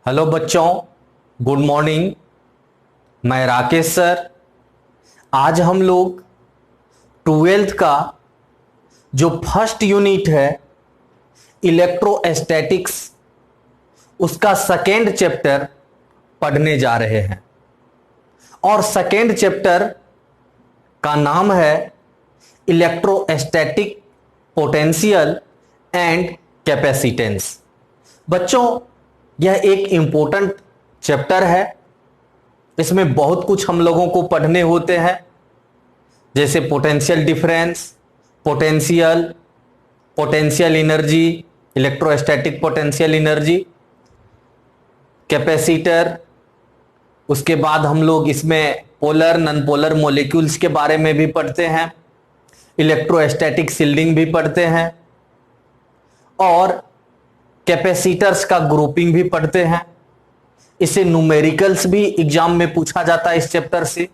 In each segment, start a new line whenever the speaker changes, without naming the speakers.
Hello बच्चों, good morning. मैं Rakesh sir. आज हम लोग ट्वेल्थ का जो फर्स्ट यूनिट है इलेक्ट्रोस्टैटिक्स, उसका सेकेंड चैप्टर पढ़ने जा रहे हैं। और सेकेंड चैप्टर का नाम है इलेक्ट्रोस्टैटिक पोटेंशियल एंड कैपेसिटेंस। बच्चों, यह एक इंपॉर्टेंट चैप्टर है। इसमें बहुत कुछ हम लोगों को पढ़ने होते हैं, जैसे potential difference, potential, potential energy, electrostatic potential energy, capacitor. उसके बाद हम लोग इसमें पोलर नॉन पोलर मॉलिक्यूल्स के बारे में भी पढ़ते हैं, इलेक्ट्रोस्टैटिक शील्डिंग भी पढ़ते हैं, और कैपेसिटर्स का ग्रुपिंग भी पढ़ते हैं। इसे न्यूमेरिकल्स भी एग्जाम में पूछा जाता है। इस चैप्टर से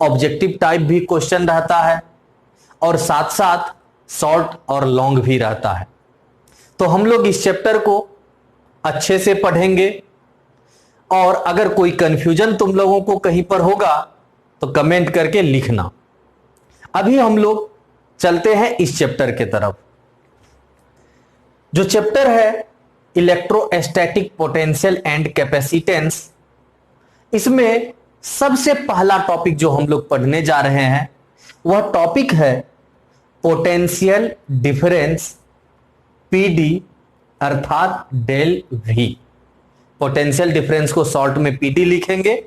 ऑब्जेक्टिव टाइप भी क्वेश्चन रहता है, और साथ साथ शॉर्ट और लॉन्ग भी रहता है। तो हम लोग इस चैप्टर को अच्छे से पढ़ेंगे, और अगर कोई कंफ्यूजन तुम लोगों को कहीं पर होगा तो कमेंट करके लिखना। अभी हम लोग चलते हैं इस चैप्टर के तरफ। जो चैप्टर है इलेक्ट्रोस्टैटिक पोटेंशियल एंड कैपेसिटेंस, इसमें सबसे पहला टॉपिक जो हम लोग पढ़ने जा रहे हैं वह टॉपिक है पोटेंशियल डिफरेंस, पीडी अर्थात डेल वी। पोटेंशियल डिफरेंस को शॉर्ट में पीडी लिखेंगे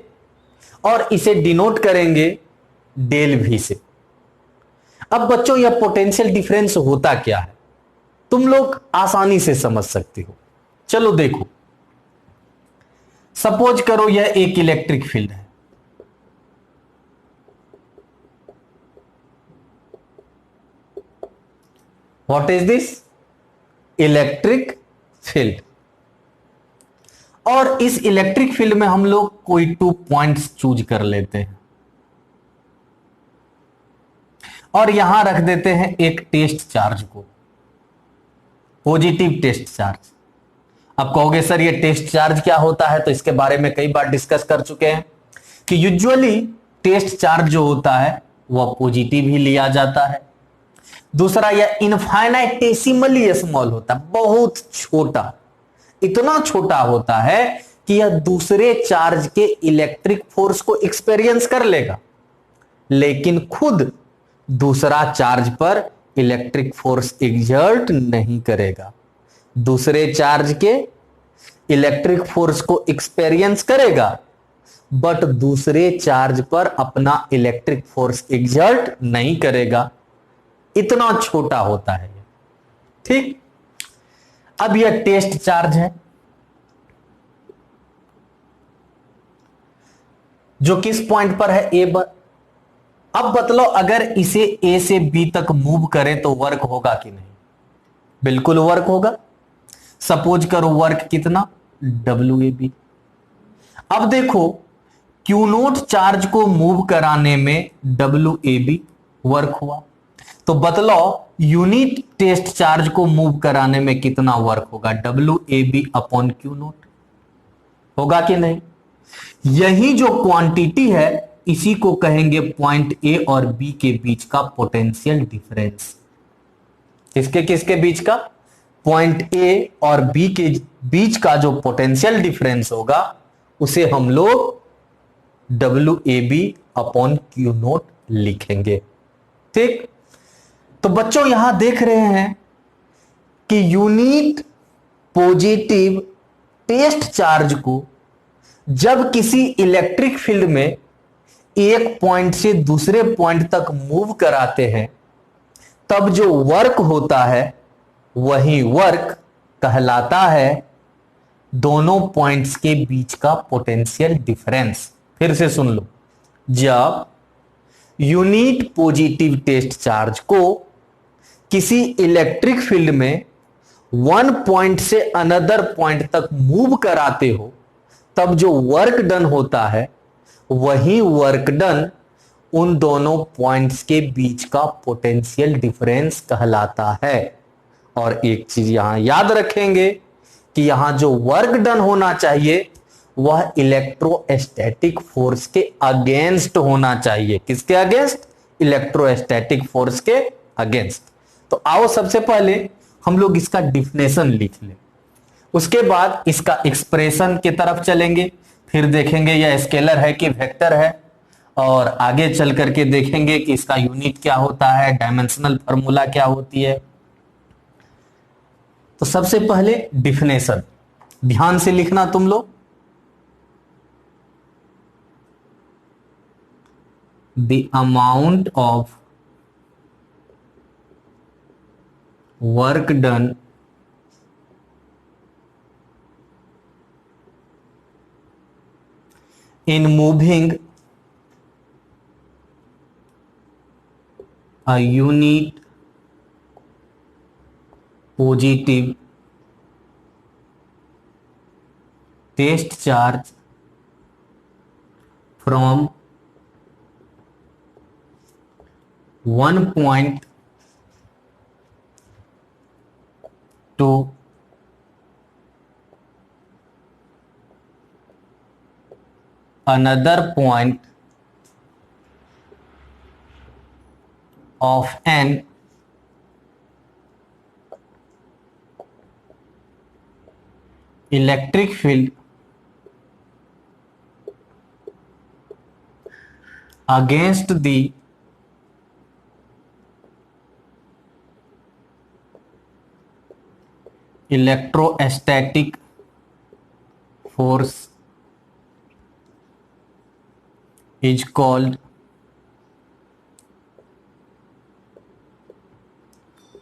और इसे डिनोट करेंगे डेल वी से। अब बच्चों, यह पोटेंशियल डिफरेंस होता क्या है, तुम लोग आसानी से समझ सकते हो। चलो देखो, सपोज करो यह एक इलेक्ट्रिक फील्ड है। What is this? Electric field. और इस इलेक्ट्रिक फील्ड में हम लोग कोई 2 पॉइंट्स चूज कर लेते हैं और यहां रख देते हैं एक टेस्ट चार्ज को, पॉजिटिव टेस्ट चार्ज। अब कहोगे सर ये टेस्ट चार्ज क्या होता है, तो इसके बारे में कई बार डिस्कस कर चुके हैं कि यूजुअली टेस्ट चार्ज जो होता है वह पॉजिटिव ही लिया जाता है। दूसरा, यह इनफाइनाइटेसिमली स्मॉल होता है, बहुत छोटा, इतना छोटा होता है कि यह दूसरे चार्ज के इलेक्ट्रिक फोर्स को एक्सपीरियंस कर लेगा, लेकिन खुद दूसरा चार्ज पर इलेक्ट्रिक फोर्स एग्जर्ट नहीं करेगा। दूसरे चार्ज के इलेक्ट्रिक फोर्स को एक्सपीरियंस करेगा, बट दूसरे चार्ज पर अपना इलेक्ट्रिक फोर्स एग्जर्ट नहीं करेगा। इतना छोटा होता है ये। ठीक, अब यह टेस्ट चार्ज है जो किस पॉइंट पर है, ए पर। अब बतलो, अगर इसे ए से बी तक मूव करें तो वर्क होगा कि नहीं? बिल्कुल वर्क होगा। सपोज करो वर्क कितना, WAB। अब देखो, क्यू नोट चार्ज को मूव कराने में WAB वर्क हुआ, तो बतलो यूनिट टेस्ट चार्ज को मूव कराने में कितना वर्क होगा? WAB अपॉन क्यू नोट होगा कि नहीं? यही जो क्वांटिटी है इसी को कहेंगे पॉइंट ए और बी के बीच का पोटेंशियल डिफरेंस। किसके किसके बीच का? पॉइंट ए और बी के बीच का जो पोटेंशियल डिफरेंस होगा उसे हम लोग WAB अपॉन क्यू नोट लिखेंगे। ठीक, तो बच्चों यहां देख रहे हैं कि यूनिट पॉजिटिव टेस्ट चार्ज को जब किसी इलेक्ट्रिक फील्ड में एक पॉइंट से दूसरे पॉइंट तक मूव कराते हैं, तब जो वर्क होता है वही वर्क कहलाता है दोनों पॉइंट्स के बीच का पोटेंशियल डिफरेंस। फिर से सुन लो, जब यूनिट पॉजिटिव टेस्ट चार्ज को किसी इलेक्ट्रिक फील्ड में वन पॉइंट से अनदर पॉइंट तक मूव कराते हो, तब जो वर्क डन होता है वही वर्क डन उन दोनों पॉइंट्स के बीच का पोटेंशियल डिफरेंस कहलाता है। और एक चीज यहां याद रखेंगे कि कि यहां जो वर्क डन होना चाहिए वह इलेक्ट्रोस्टैटिक फोर्स के अगेंस्ट होना चाहिए। किसके अगेंस्ट? इलेक्ट्रोस्टैटिक फोर्स के अगेंस्ट। तो आओ सबसे पहले हम लोग इसका डिफिनेशन लिख लें, उसके बाद इसका एक्सप्रेशन की तरफ चलेंगे, फिर देखेंगे यह स्केलर है कि वेक्टर है, और आगे चल करके देखेंगे कि इसका यूनिट क्या होता है, डायमेंशनल फॉर्मूला क्या होती है। तो सबसे पहले डिफिनेशन ध्यान से लिखना तुम लोग। The amount of work done in moving a unit positive test charge from one point to another point of an electric field against the electrostatic force is called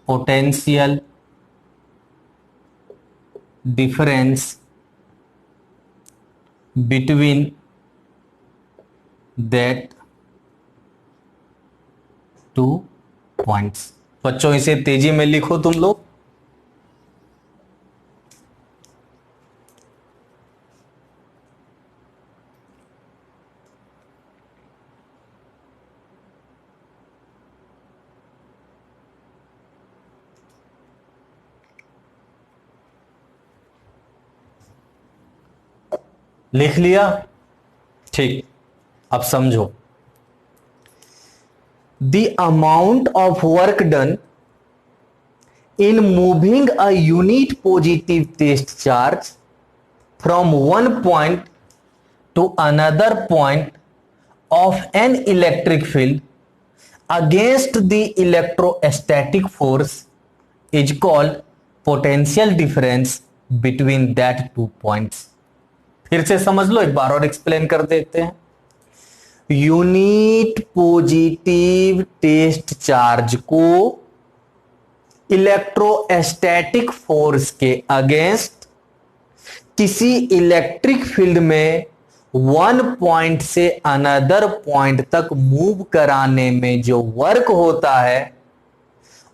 potential difference between that two points। बच्चों इसे तेजी में लिखो तुम लोग। लिख लिया? ठीक, अब समझो। The amount of work done in moving a unit positive test charge from one point to another point of an electric field against the electrostatic force is called potential difference between that two points. फिर से समझ लो, एक बार और explain कर देते हैं। Unit positive test charge को electrostatic force के अगेंस्ट किसी इलेक्ट्रिक फील्ड में वन पॉइंट से अनदर पॉइंट तक मूव कराने में जो वर्क होता है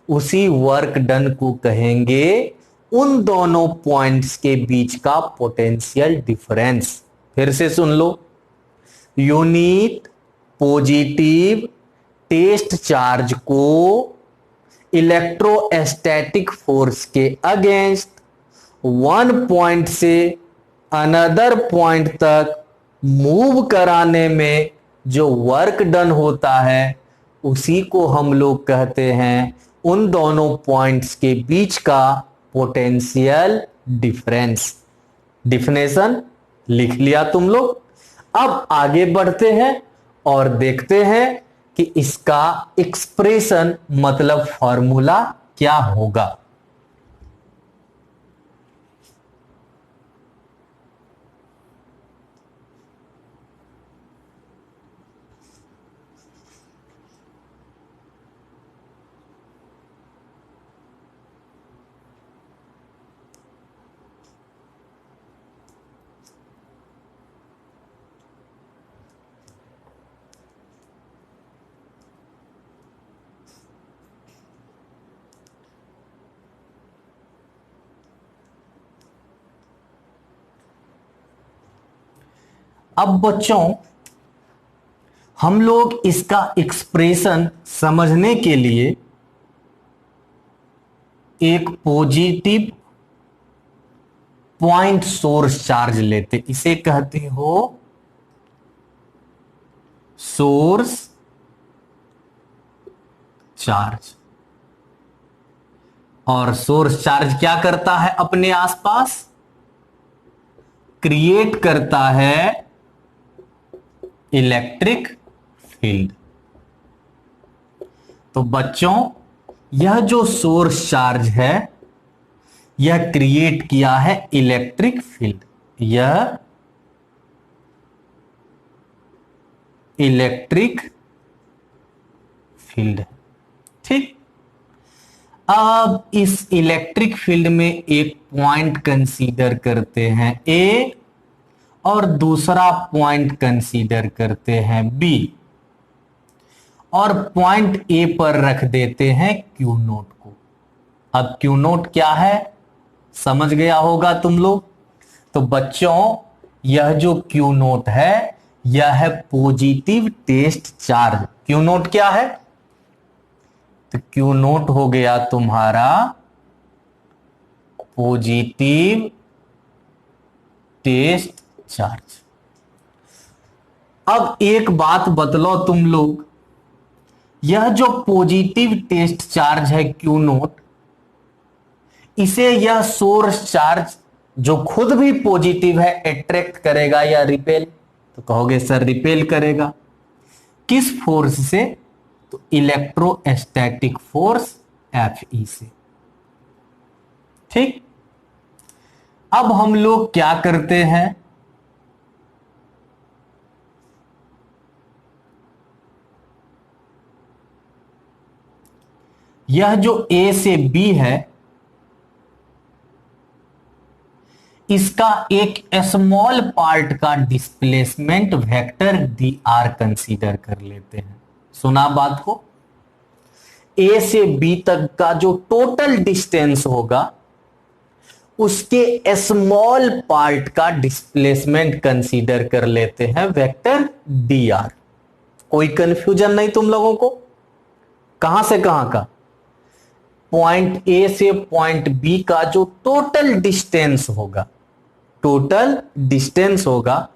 उसी वर्क डन को कहेंगे उन दोनों पॉइंट्स के बीच का पोटेंशियल डिफरेंस। फिर से सुन लो, यूनिट पॉजिटिव टेस्ट चार्ज को इलेक्ट्रोस्टैटिक फोर्स के अगेंस्ट वन पॉइंट से अनदर पॉइंट तक मूव कराने में जो वर्क डन होता है उसी को हम लोग कहते हैं उन दोनों पॉइंट्स के बीच का पोटेंशियल डिफरेंस। डिफिनेशन लिख लिया तुम लोग। अब आगे बढ़ते हैं और देखते हैं कि इसका एक्सप्रेशन मतलब फॉर्मूला क्या होगा। अब बच्चों हम लोग इसका एक्सप्रेशन समझने के लिए एक पॉइंट सोर्स चार्ज लेते, इसे कहते हो सोर्स चार्ज। और सोर्स चार्ज क्या करता है अपने आसपास? क्रिएट करता है इलेक्ट्रिक फील्ड। तो बच्चों, यह जो सोर्स चार्ज है यह क्रिएट किया है इलेक्ट्रिक फील्ड। यह इलेक्ट्रिक फील्ड है, ठीक। अब इस इलेक्ट्रिक फील्ड में एक पॉइंट कंसीडर करते हैं ए और दूसरा पॉइंट कंसीडर करते हैं बी, और पॉइंट ए पर रख देते हैं क्यू नोट को। अब क्यू नोट क्या है समझ गया होगा तुम लोग। तो बच्चों, यह जो क्यू नोट है यह है positive test charge. Q naught क्या है? तो क्यू नोट हो गया तुम्हारा पॉजिटिव टेस्ट चार्ज। अब एक बात बतलो तुम लोग, यह जो पॉजिटिव टेस्ट चार्ज है क्यू नोट, इसे यह सोर्स चार्ज जो खुद भी पॉजिटिव है अट्रैक्ट करेगा या रिपेल? तो कहोगे सर रिपेल करेगा। किस फोर्स से? तो इलेक्ट्रोस्टैटिक फोर्स Fe से, ठीक। अब हम लोग क्या करते हैं, यह जो A से B है इसका एक स्मॉल पार्ट का डिस्प्लेसमेंट वेक्टर dr कंसीडर कर लेते हैं। सुना बात को? A से B तक का जो टोटल डिस्टेंस होगा उसके स्मॉल पार्ट का डिस्प्लेसमेंट कंसीडर कर लेते हैं वेक्टर dr। कोई कंफ्यूजन नहीं तुम लोगों को? कहां से कहां का? पॉइंट A से पॉइंट B का जो टोटल डिस्टेंस होगा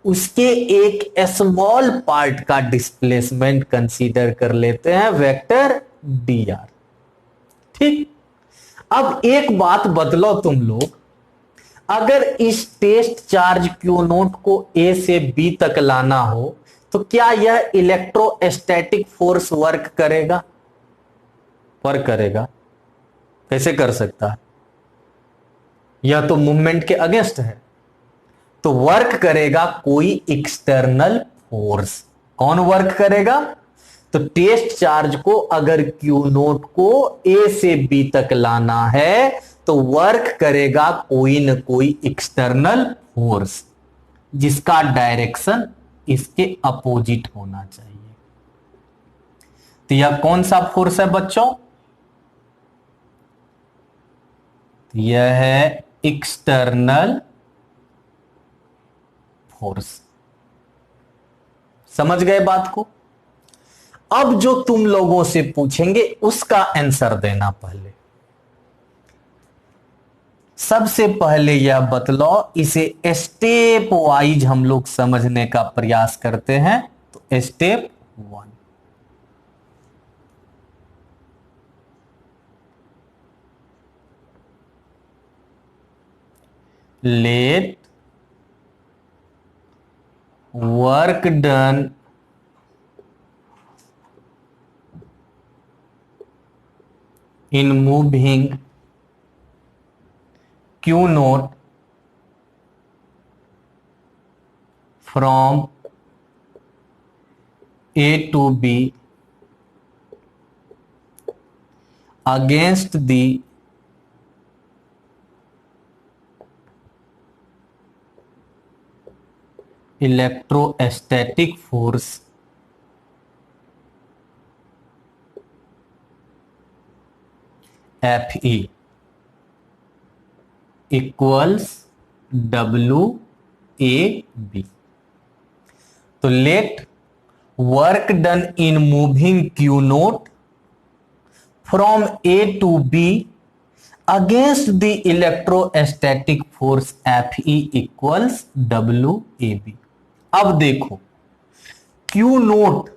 उसके एक स्मॉल पार्ट का डिस्प्लेसमेंट कंसीडर कर लेते हैं वेक्टर dr, ठीक। अब एक बात बदलो तुम लोग, अगर इस टेस्ट चार्ज क्यू नोट को A से B तक लाना हो तो क्या यह इलेक्ट्रोस्टैटिक फोर्स वर्क करेगा? वर्क करेगा। कैसे कर सकता है? यह तो मूवमेंट के अगेंस्ट है, तो वर्क करेगा कोई एक्सटर्नल फोर्स। कौन वर्क करेगा? तो टेस्ट चार्ज को अगर क्यू नोट को A से B तक लाना है तो वर्क करेगा कोई न कोई एक्सटर्नल फोर्स जिसका डायरेक्शन इसके अपोजिट होना चाहिए। तो यह कौन सा फोर्स है बच्चों? यह है एक्सटर्नल फोर्स। समझ गए बात को? अब जो तुम लोगों से पूछेंगे उसका आंसर देना। पहले सबसे पहले यह बतलो, इसे स्टेप वाइज हम लोग समझने का प्रयास करते हैं। तो step 1, let work done in moving Q node from A to B against the electrostatic force Fe equals WAB। तो let work done in moving Q node from A to B against the electrostatic force Fe equals WAB। अब देखो Q note,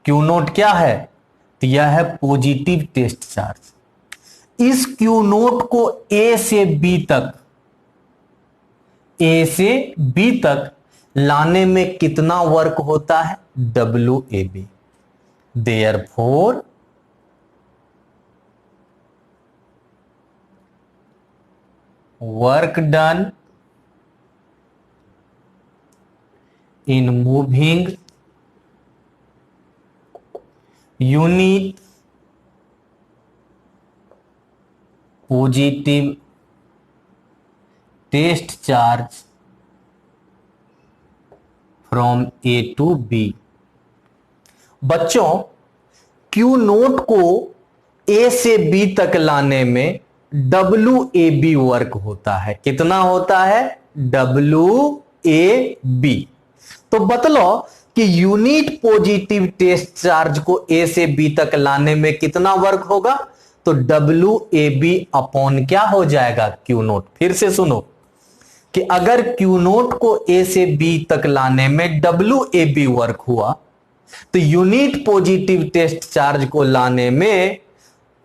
Q naught क्या है? तो यह है positive test charge. इस Q naught को ए से बी तक, ए से बी तक लाने में कितना वर्क होता है? WAB। Therefore work done in moving unit positive test charge from A to B. बच्चों क्यू नोट को ए से बी तक लाने में WAB वर्क होता है। कितना होता है? WAB। तो बतलो कि यूनिट पॉजिटिव टेस्ट चार्ज को ए से बी तक लाने में कितना वर्क होगा? तो WAB अपॉन क्या हो जाएगा? Q note. फिर से सुनो कि अगर क्यू नोट को ए से बी तक लाने में WAB वर्क हुआ तो यूनिट पॉजिटिव टेस्ट चार्ज को लाने में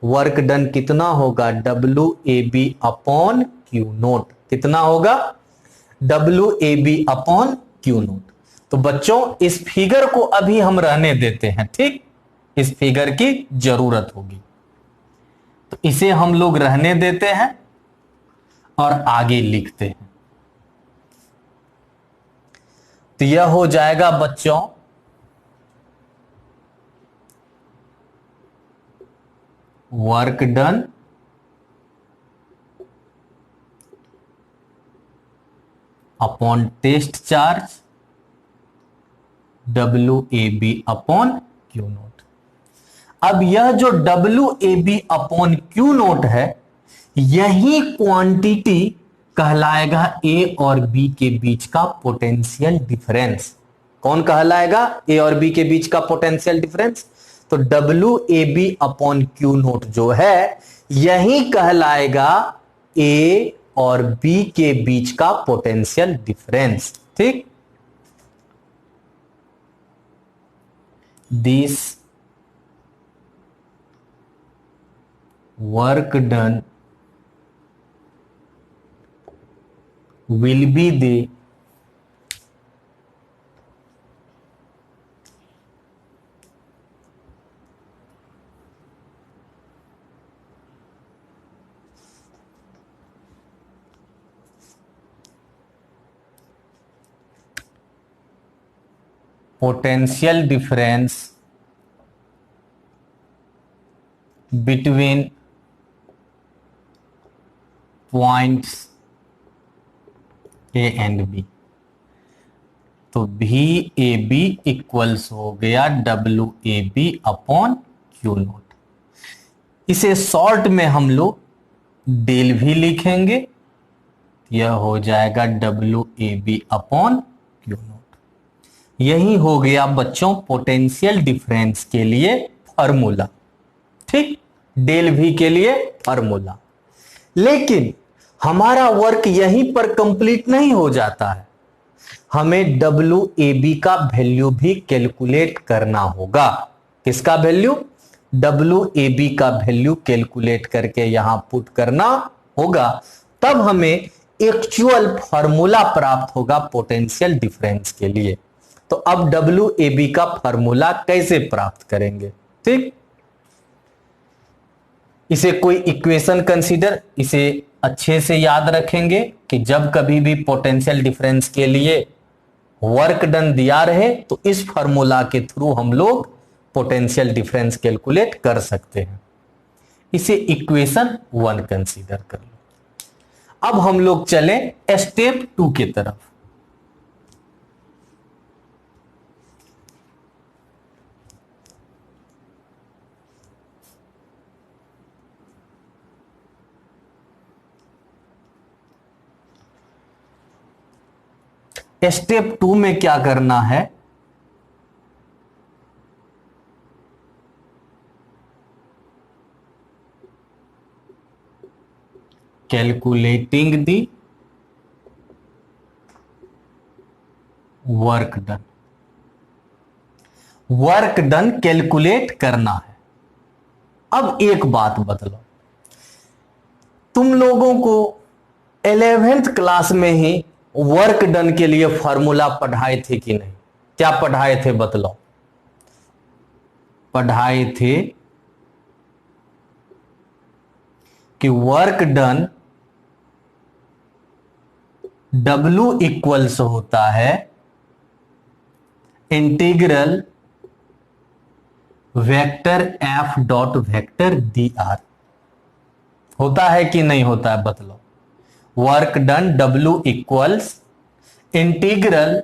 वर्क डन कितना होगा? WAB upon q note. कितना होगा? WAB upon q note. तो बच्चों इस फिगर को अभी हम रहने देते हैं, ठीक? इस फिगर की जरूरत होगी तो इसे हम लोग रहने देते हैं और आगे लिखते हैं। तो यह हो जाएगा बच्चों work done upon test charge WAB upon q naught. अब यह जो WAB अपॉन क्यू नोट है यही क्वांटिटी कहलाएगा ए और बी के बीच का पोटेंशियल डिफरेंस। कौन कहलाएगा ए और बी के बीच का पोटेंशियल डिफरेंस? तो WAB अपॉन क्यू नोट जो है यही कहलाएगा ए और बी के बीच का पोटेंशियल डिफरेंस। ठीक, this work done will be the potential difference between points A and B। तो VAB इक्वल्स हो गया WAB अपॉन क्यू नोट। इसे शॉर्ट में हम लोग डेल भी लिखेंगे, यह हो जाएगा WAB अपॉन क्यू नोट। यही हो गया बच्चों पोटेंशियल डिफरेंस के लिए फॉर्मूला। ठीक, डेल भी के लिए फॉर्मूला। लेकिन हमारा वर्क यहीं पर कंप्लीट नहीं हो जाता है, हमें WAB का वैल्यू भी कैलकुलेट करना होगा। किसका वैल्यू? WAB का वैल्यू कैलकुलेट करके यहां पुट करना होगा, तब हमें एक्चुअल फॉर्मूला प्राप्त होगा पोटेंशियल डिफरेंस के लिए। तो अब WAB का फॉर्मूला कैसे प्राप्त करेंगे? ठीक, इसे कोई इक्वेशन कंसीडर, इसे अच्छे से याद रखेंगे कि जब कभी भी पोटेंशियल डिफरेंस के लिए वर्क डन दिया रहे तो इस फॉर्मूला के थ्रू हम लोग पोटेंशियल डिफरेंस कैलकुलेट कर सकते हैं। इसे इक्वेशन 1 कंसीडर कर लो। अब हम लोग चले स्टेप 2 की तरफ। स्टेप 2 में क्या करना है? Calculating the work done. Work done calculate करना है। अब एक बात बदलो, तुम लोगों को 11th क्लास में ही वर्क डन के लिए फॉर्मूला पढ़ाए थे कि नहीं? क्या पढ़ाए थे बतलाओ? पढ़ाए थे कि वर्क डन W इक्वल्स होता है integral vector F dot vector dr। होता है कि नहीं होता है बतलाओ? Work done W equals integral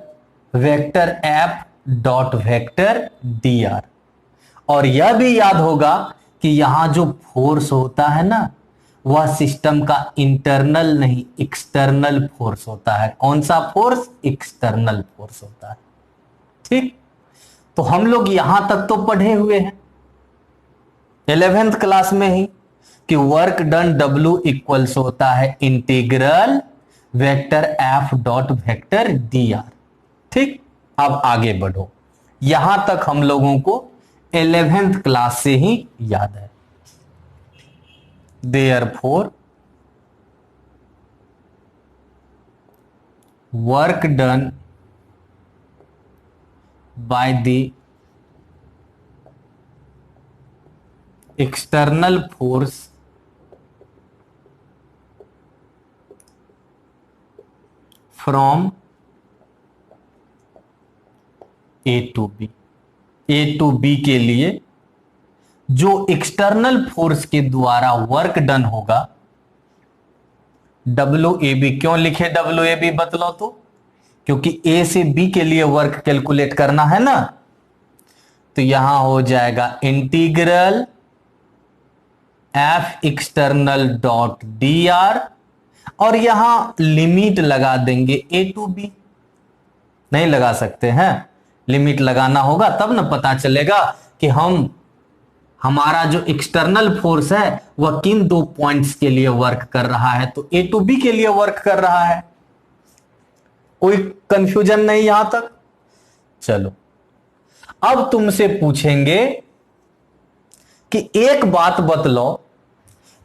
vector F dot vector dr। और यह भी याद होगा कि यहां जो फोर्स होता है ना, वह सिस्टम का इंटरनल नहीं एक्सटर्नल फोर्स होता है। कौन सा फोर्स? एक्सटर्नल फोर्स होता है। ठीक, तो हम लोग यहां तक तो पढ़े हुए हैं 11th क्लास में ही कि वर्क डन W इक्वल्स होता है integral vector F dot vector dr। ठीक, अब आगे बढ़ो, यहां तक हम लोगों को 11th क्लास से ही याद है। Therefore, work done by the external force from A to B। A to B के लिए जो एक्सटर्नल फोर्स के द्वारा वर्क डन होगा, WAB। क्यों लिखे WAB बतलाओ तो? क्योंकि A से B के लिए वर्क कैलकुलेट करना है ना, तो यहां हो जाएगा integral F external dot dr और यहां लिमिट लगा देंगे A to B। नहीं लगा सकते हैं? लिमिट लगाना होगा तब ना पता चलेगा कि हमारा जो एक्सटर्नल फोर्स है वह किन दो पॉइंट्स के लिए वर्क कर रहा है। तो A to B के लिए वर्क कर रहा है। कोई कंफ्यूजन नहीं यहां तक? चलो, अब तुमसे पूछेंगे कि एक बात बतलो,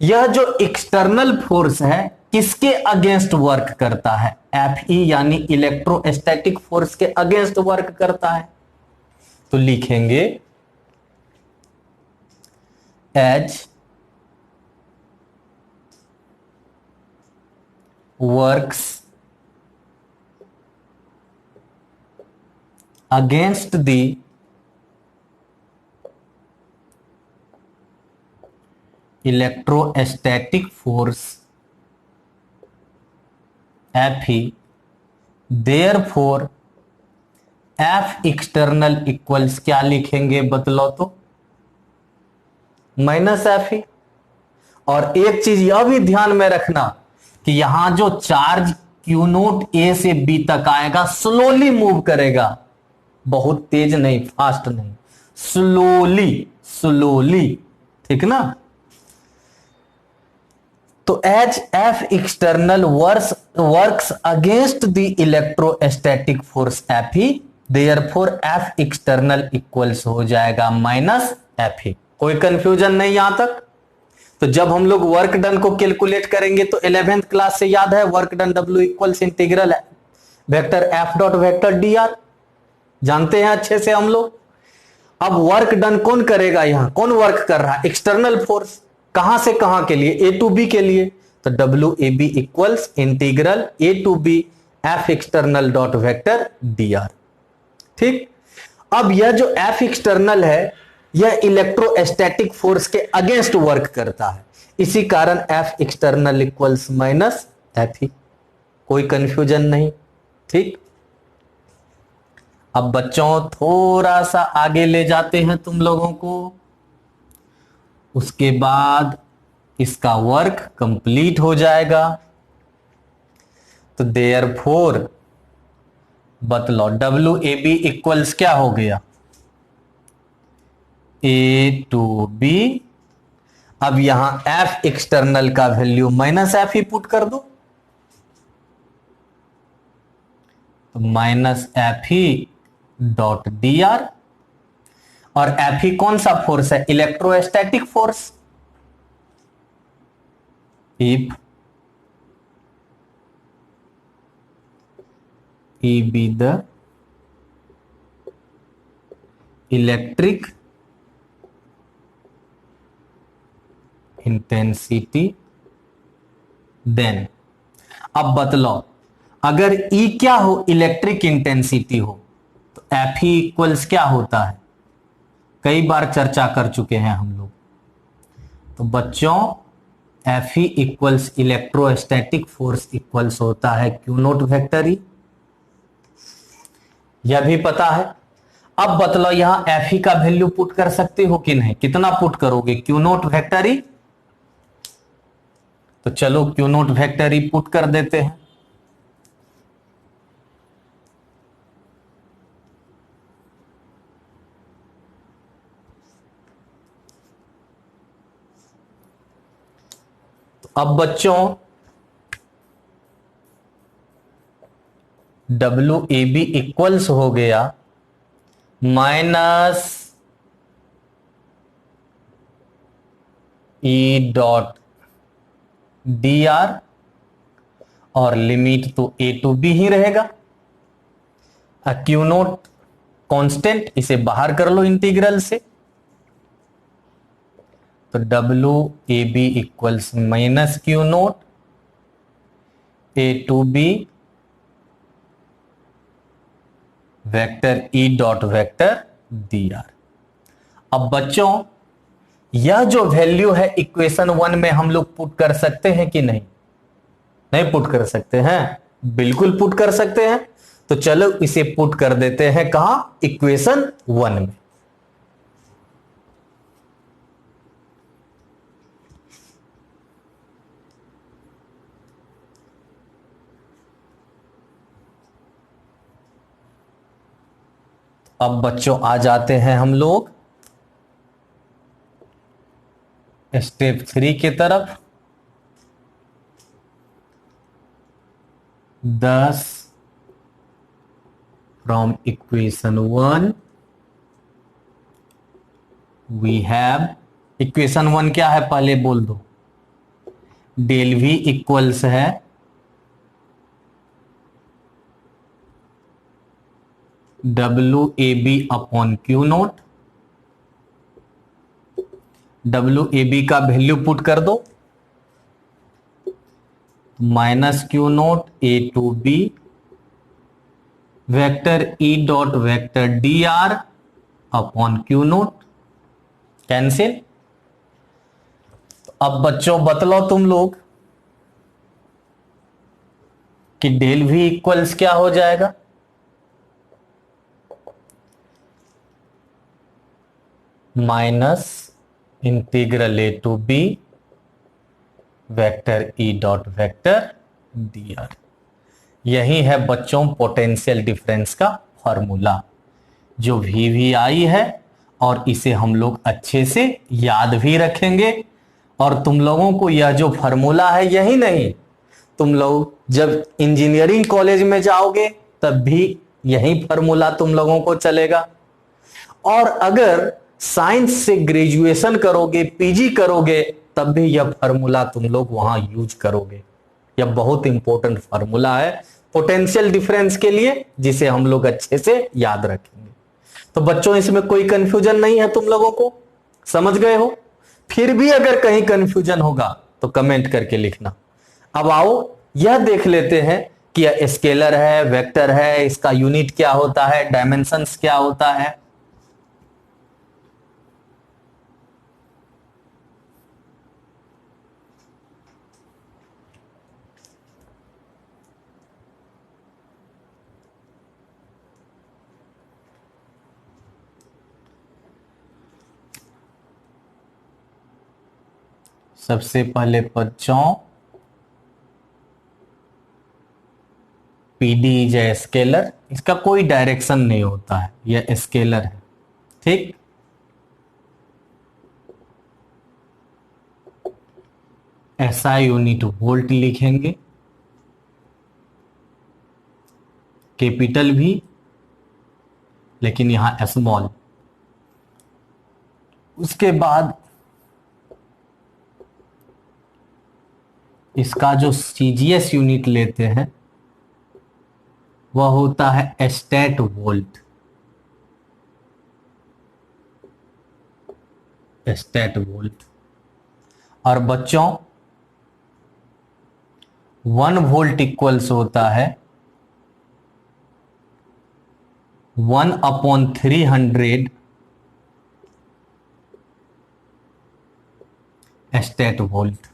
यह जो एक्सटर्नल फोर्स है किसके अगेंस्ट वर्क करता है? Fe यानी इलेक्ट्रोस्टैटिक फोर्स के अगेंस्ट वर्क करता है। तो लिखेंगे as works against the electrostatic force Fe, therefore F external equals क्या लिखेंगे बतलो तो? Minus Fe। और एक चीज यह भी ध्यान में रखना कि यहां जो चार्ज Q नोट A से B तक आएगा स्लोली मूव करेगा, बहुत तेज नहीं, फास्ट नहीं, स्लोली स्लोली। ठीक ना? तो H F external works against the electrostatic force Fe, therefore F external equals हो जाएगा माइनस Fe। कोई कंफ्यूजन नहीं यहां तक? तो जब हम लोग वर्क डन को कैलकुलेट करेंगे तो 11th क्लास से याद है, work done W equals integral vector F dot vector dr, जानते हैं अच्छे से हम लोग। अब वर्क डन कौन करेगा? यहां कौन वर्क कर रहा है? External force. कहां से कहां के लिए? A to B के लिए। तो WAB equals integral A to B F external dot vector dr। ठीक, अब यह जो F एक्सटर्नल है यह इलेक्ट्रोस्टैटिक फोर्स के अगेंस्ट वर्क करता है, इसी कारण F external equals minus Fe। कोई कंफ्यूजन नहीं? ठीक, अब बच्चों थोड़ा सा आगे ले जाते हैं तुम लोगों को, उसके बाद इसका वर्क कंप्लीट हो जाएगा। तो देयरफॉर बतलो WAB इक्वल्स क्या हो गया? A to B अब यहां एफ एक्सटर्नल का वैल्यू माइनस एफ ही पुट कर दो, तो माइनस एफ ही डॉट डी आर। और एफ ही कौन सा फोर्स है? Electrostatic force. If E be the electric intensity then, अब बतलाओ अगर E क्या हो? इलेक्ट्रिक इंटेंसिटी हो, तो एफ ही इक्वल्स क्या होता है? कई बार चर्चा कर चुके हैं हम लोग। तो बच्चों एफ ही इक्वल्स इलेक्ट्रोस्टैटिक फोर्स इक्वल्स होता है क्यू नोट वेक्टर ई, यह भी पता है। अब बतलाओ यहां एफ ही का वैल्यू पुट कर सकते हो कि नहीं? कितना पुट करोगे? Q note vector E. तो चलो Q note vector E put कर देते हैं। तो अब बच्चों डब्ल्यू ए बी इक्वल्स हो गया minus E dot D R, और लिमिट तो ए टू बी ही रहेगा। क्यू नोट कांस्टेंट, इसे बाहर कर लो इंटीग्रल से, तो W A B equals minus q naught A to B vector E dot vector d r. अब बच्चों यह जो वैल्यू है इक्वेशन 1 में हम लोग पुट कर सकते हैं कि नहीं? नहीं पुट कर सकते हैं? बिल्कुल पुट कर सकते हैं। तो चलो इसे पुट कर देते हैं कहां? इक्वेशन 1 में। अब बच्चों आ जाते हैं हम लोग स्टेप 3 की तरफ। 10 from equation 1 we have, equation 1 क्या है पहले बोल दो? डेल वी इक्वल्स है W A B upon q naught. W A B का वैल्यू पुट कर दो, minus q naught A to B vector E dot vector d r upon q naught, cancel. अब बच्चों बतलाओ तुम लोग कि डेल वी इक्वल्स क्या हो जाएगा? Minus integral A to B vector E dot vector d r. यही है बच्चों पोटेंशियल डिफरेंस का फॉर्मूला, जो वी वी आई है, और इसे हम लोग अच्छे से याद भी रखेंगे। और तुम लोगों को यह जो फॉर्मूला है, यही नहीं, तुम लोग जब इंजीनियरिंग कॉलेज में जाओगे तब भी यही फॉर्मूला तुम लोगों को चलेगा। और अगर साइंस से ग्रेजुएशन करोगे, पीजी करोगे, तब भी यह फॉर्मूला तुम लोग वहां यूज करोगे। यह बहुत इंपॉर्टेंट फॉर्मूला है पोटेंशियल डिफरेंस के लिए, जिसे हम लोग अच्छे से याद रखेंगे। तो बच्चों इसमें कोई कंफ्यूजन नहीं है? तुम लोगों को समझ गए हो? फिर भी अगर कहीं कंफ्यूजन होगा तो कमेंट करके लिखना। अब आओ यह देख लेते हैं कि यह स्केलर है, वेक्टर है, इसका यूनिट क्या होता है, डायमेंशंस क्या होता है। सबसे पहले बच्चों पीडी इज ए स्केलर, इसका कोई डायरेक्शन नहीं होता है, यह स्केलर है, ठीक। SI यूनिट वोल्ट लिखेंगे, कैपिटल भी लेकिन यहां स्मॉल। उसके बाद इसका जो CGS यूनिट लेते हैं वह होता है स्टेट वोल्ट, स्टेट वोल्ट। और बच्चों 1 वोल्ट इक्वल्स होता है 1/300 स्टेट वोल्ट।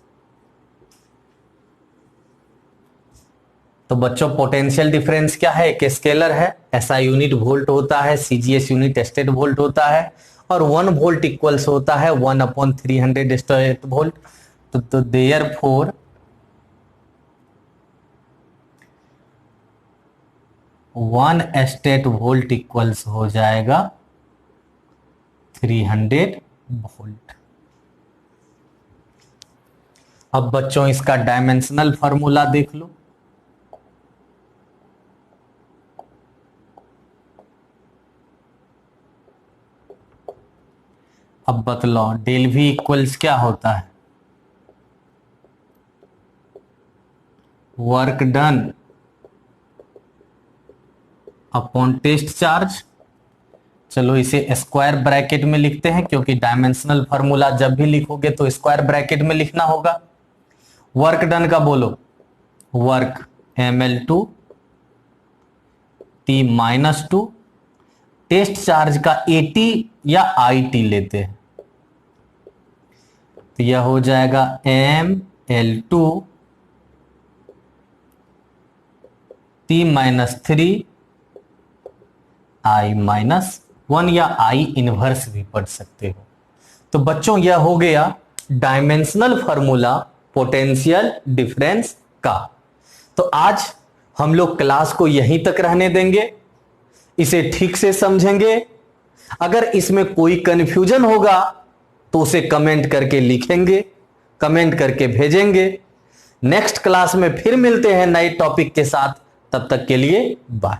तो बच्चों पोटेंशियल डिफरेंस क्या है? एक स्केलर है, SI यूनिट वोल्ट होता है, CGS यूनिट स्टेट वोल्ट होता है, और 1 वोल्ट इक्वल्स होता है 1/300 स्टेट वोल्ट। तो देयरफॉर 1 स्टेट वोल्ट इक्वल्स हो जाएगा 300 वोल्ट। अब बच्चों इसका डायमेंशनल फॉर्मूला देख लो। अब बतलाओ डेल V इक्वल्स क्या होता है? Work done upon test charge. चलो इसे स्क्वायर ब्रैकेट में लिखते हैं, क्योंकि डायमेंशनल फॉर्मूला जब भी लिखोगे तो स्क्वायर ब्रैकेट में लिखना होगा। वर्क डन का बोलो, work ml2 T-2, test charge का AT या IT लेते हैं, तो यह हो जाएगा ml2 T-3 I-1 या I इनवर्स भी पढ़ सकते हो। तो बच्चों यह हो गया डायमेंशनल फॉर्मूला पोटेंशियल डिफरेंस का। तो आज हम लोग क्लास को यहीं तक रहने देंगे, इसे ठीक से समझेंगे। अगर इसमें कोई कंफ्यूजन होगा तो उसे कमेंट करके लिखेंगे, कमेंट करके भेजेंगे। नेक्स्ट क्लास में फिर मिलते हैं नए टॉपिक के साथ, तब तक के लिए बाय।